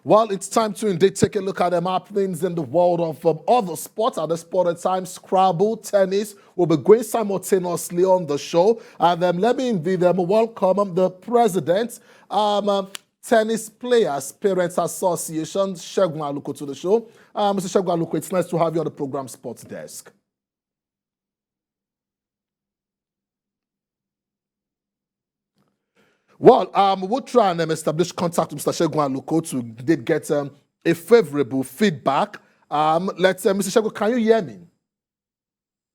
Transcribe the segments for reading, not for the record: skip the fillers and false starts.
Well, it's time to indeed take a look at the happenings in the world of other sports. At the sport at times, Scrabble, tennis will be going simultaneously on the show. And let me indeed welcome the president, Tennis Players Parents Association, Segun Aluko, to the show. Mr. Segun Aluko, it's nice to have you on the program Sports Desk. Well, we'll try and establish contact with Mr. Segun Aluko to get a favorable feedback. Mr. Segun, can you hear me?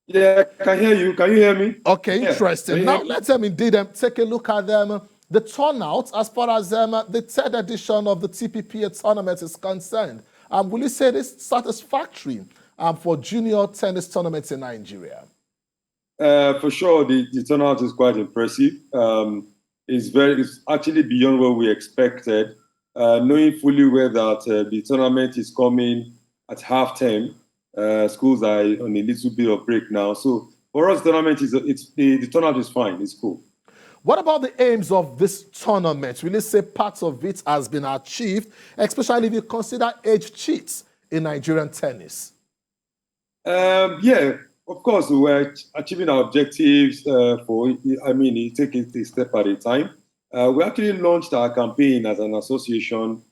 Yeah, I can hear you. Can you hear me? Okay, interesting. Yeah. Now, let's indeed take a look at the turnout as far as the third edition of the TPPA tournament is concerned. Will you say this satisfactory for junior tennis tournaments in Nigeria? For sure, the turnout is quite impressive. It's actually beyond what we expected. Knowing fully well that the tournament is coming at half-term, schools are on a little bit of break now. So for us, the turnout is fine. It's cool. What about the aims of this tournament? Will you say part of it has been achieved, especially if you consider age cheats in Nigerian tennis? Yeah, of course, we're achieving our objectives you take it a step at a time. We actually launched our campaign as an association,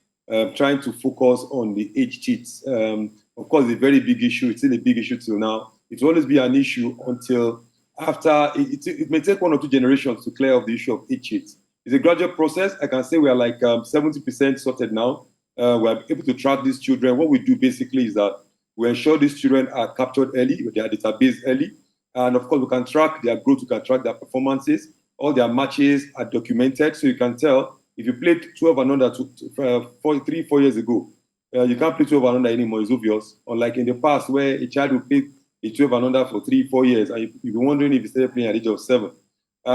trying to focus on the age cheats. Of course, it's a very big issue. It's still a big issue till now. It will always be an issue until after, it may take 1 or 2 generations to clear off the issue of age cheats. It's a gradual process. I can say we are like 70% sorted now. We're able to track these children. What we do basically is that we ensure these children are captured early, they are database early. And of course, we can track their growth, we can track their performances. All their matches are documented, so you can tell if you played 12 and under 3-4 years ago, you can't play 12 and under anymore, it's obvious. Unlike in the past, where a child will play a 12 and under for 3-4 years, and you'll be wondering if he started playing at the age of 7.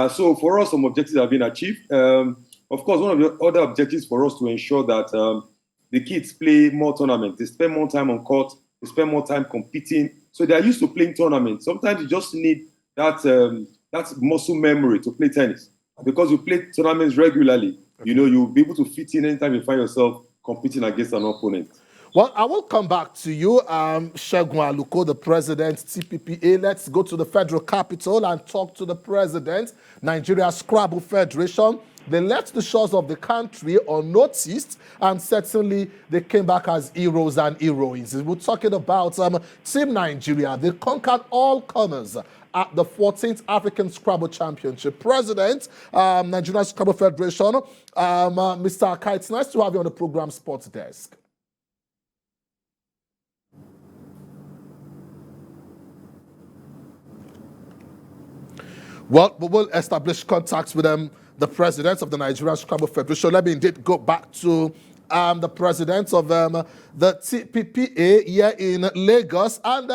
So for us, some objectives have been achieved. Of course, one of the other objectives for us to ensure that the kids play more tournaments. They spend more time on court, they spend more time competing. So they are used to playing tournaments. Sometimes you just need that muscle memory to play tennis. Because you play tournaments regularly, you'll be able to fit in anytime you find yourself competing against an opponent. Well, I will come back to you, Segun Aluko, the president, TPPA. Let's go to the federal capital and talk to the president, Nigeria Scrabble Federation. They left the shores of the country unnoticed, and certainly they came back as heroes and heroines. We're talking about Team Nigeria. They conquered all comers at the 14th African Scrabble Championship. President, Nigeria Scrabble Federation, Mr. Akai, it's nice to have you on the program Sports Desk. Well, we will establish contacts with the president of the Nigeria Scrabble Federation. Let me indeed go back to the president of the TPPA here in Lagos. And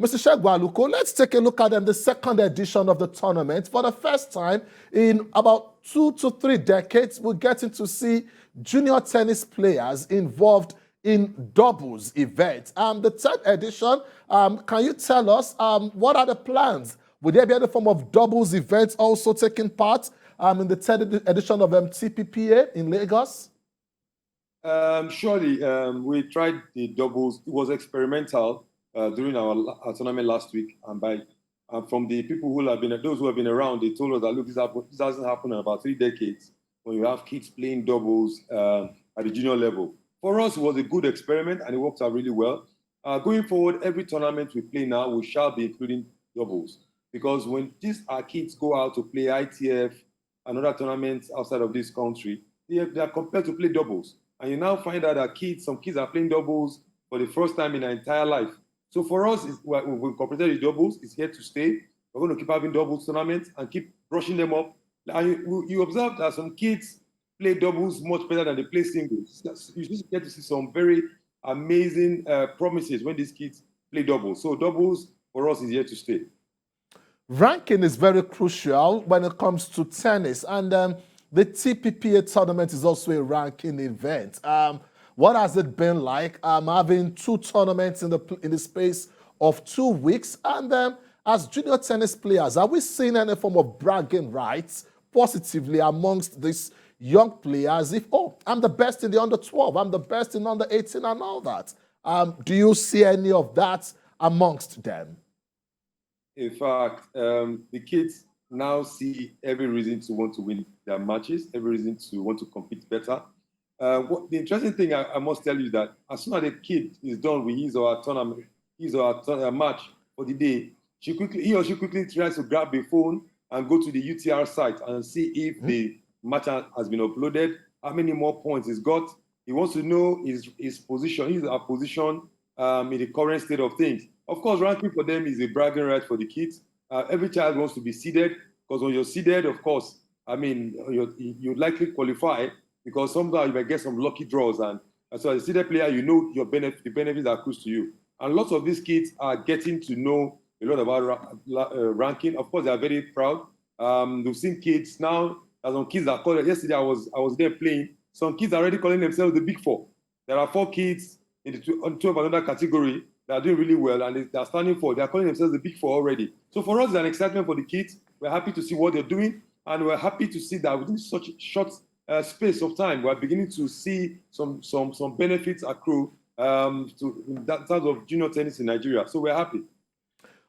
Mr. Segun Aluko, let's take a look at the second edition of the tournament. For the first time in about 2 to 3 decades, we're getting to see junior tennis players involved in doubles events. The third edition, can you tell us what are the plans? Would there be any form of doubles events also taking part in the third edition of TPPA in Lagos? Surely, we tried the doubles. It was experimental during our tournament last week. And from the people those who have been around, they told us that, look, this hasn't happened in about 3 decades when you have kids playing doubles at the junior level. For us, it was a good experiment and it worked out really well. Going forward, every tournament we play now, we shall be including doubles. Because when our kids go out to play ITF and other tournaments outside of this country, they are compelled to play doubles. And you now find out that some kids are playing doubles for the first time in their entire life. So for us, we've incorporated the doubles. It's here to stay. We're going to keep having doubles tournaments and keep brushing them up. And you observe that some kids play doubles much better than they play singles. You just get to see some very amazing promises when these kids play doubles. So doubles for us is here to stay. Ranking is very crucial when it comes to tennis, and the TPPA tournament is also a ranking event. What has it been like having 2 tournaments in the space of 2 weeks? And as junior tennis players, are we seeing any form of bragging rights positively amongst these young players if, oh, I'm the best in the under 12, I'm the best in under 18 and all that. Do you see any of that amongst them? In fact, the kids now see every reason to want to win their matches, every reason to want to compete better. The interesting thing I must tell you is that as soon as a kid is done with his or her tournament, match for the day, he or she quickly tries to grab the phone and go to the UTR site and see if the match has been uploaded, how many more points he's got. He wants to know his position, his position in the current state of things. Of course, ranking for them is a bragging right for the kids. Every child wants to be seeded because when you're seeded, of course, I mean, you likely qualify because sometimes you might get some lucky draws. And so as a seeded player, you know the benefits are close to you. And lots of these kids are getting to know a lot about ranking. Of course, they are very proud. We've seen kids now, there's some kids that call it. Yesterday, I was there playing. Some kids are already calling themselves the Big Four. There are 4 kids in the 12 another category that are doing really well, and they're standing for. They're calling themselves the Big Four already. So for us, it's an excitement for the kids. We're happy to see what they're doing, and we're happy to see that within such a short space of time, we're beginning to see some benefits accrue in terms of junior tennis in Nigeria. So we're happy.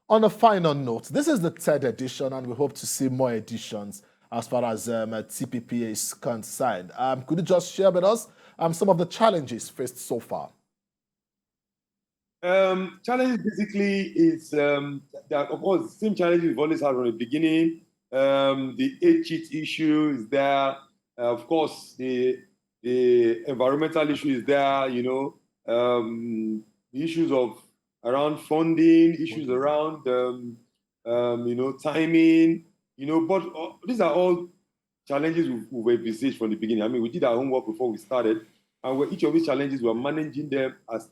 On a final note, this is the 3rd edition, and we hope to see more editions as far as TPPA is concerned. Could you just share with us some of the challenges faced so far? Challenges basically is of course the same challenges we've always had from the beginning. The age cheat issue is there. Of course, the environmental issue is there. You know, the issues of around funding, issues around you know, timing. You know, but these are all challenges we've envisaged from the beginning. I mean, we did our homework before we started, and each of these challenges we're managing them as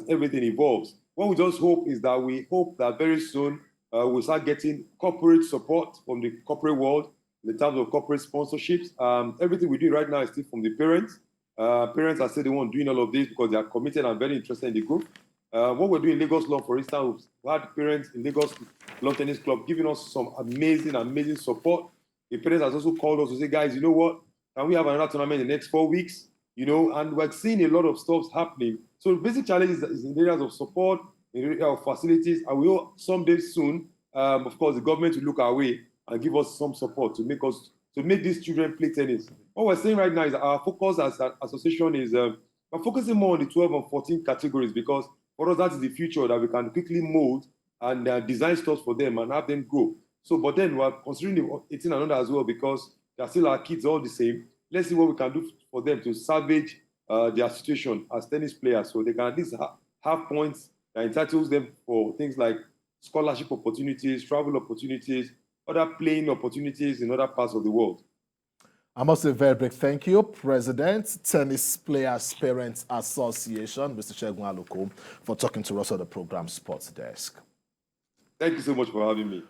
everything evolves. What we just hope is that very soon we'll start getting corporate support from the corporate world in terms of corporate sponsorships. Everything we do right now is still from the parents. Parents are still the ones doing all of this because they are committed and very interested in the group. What we're doing in Lagos Law, for instance, we had parents in Lagos Lawn Tennis Club giving us some amazing support. The parents has also called us to say, guys, you know what? Can we have another tournament in the next 4 weeks? You know, and we're seeing a lot of stuff happening. So the basic challenge is in areas of support, in areas of facilities, and we hope someday soon, of course, the government will look our way and give us some support to make these children play tennis. What we're saying right now is our focus as an association is we're focusing more on the 12 and 14 categories because for us that is the future that we can quickly mold and design stuff for them and have them grow. So, but then we're considering the 18 and under as well because they're still our kids all the same. Let's see what we can do for them to salvage their situation as tennis players so they can at least have points that entitles them for things like scholarship opportunities, travel opportunities, other playing opportunities in other parts of the world. I must say a very big thank you, President, Tennis Players Parents Association, Mr. Segun Aluko, for talking to us on the program Sports Desk. Thank you so much for having me.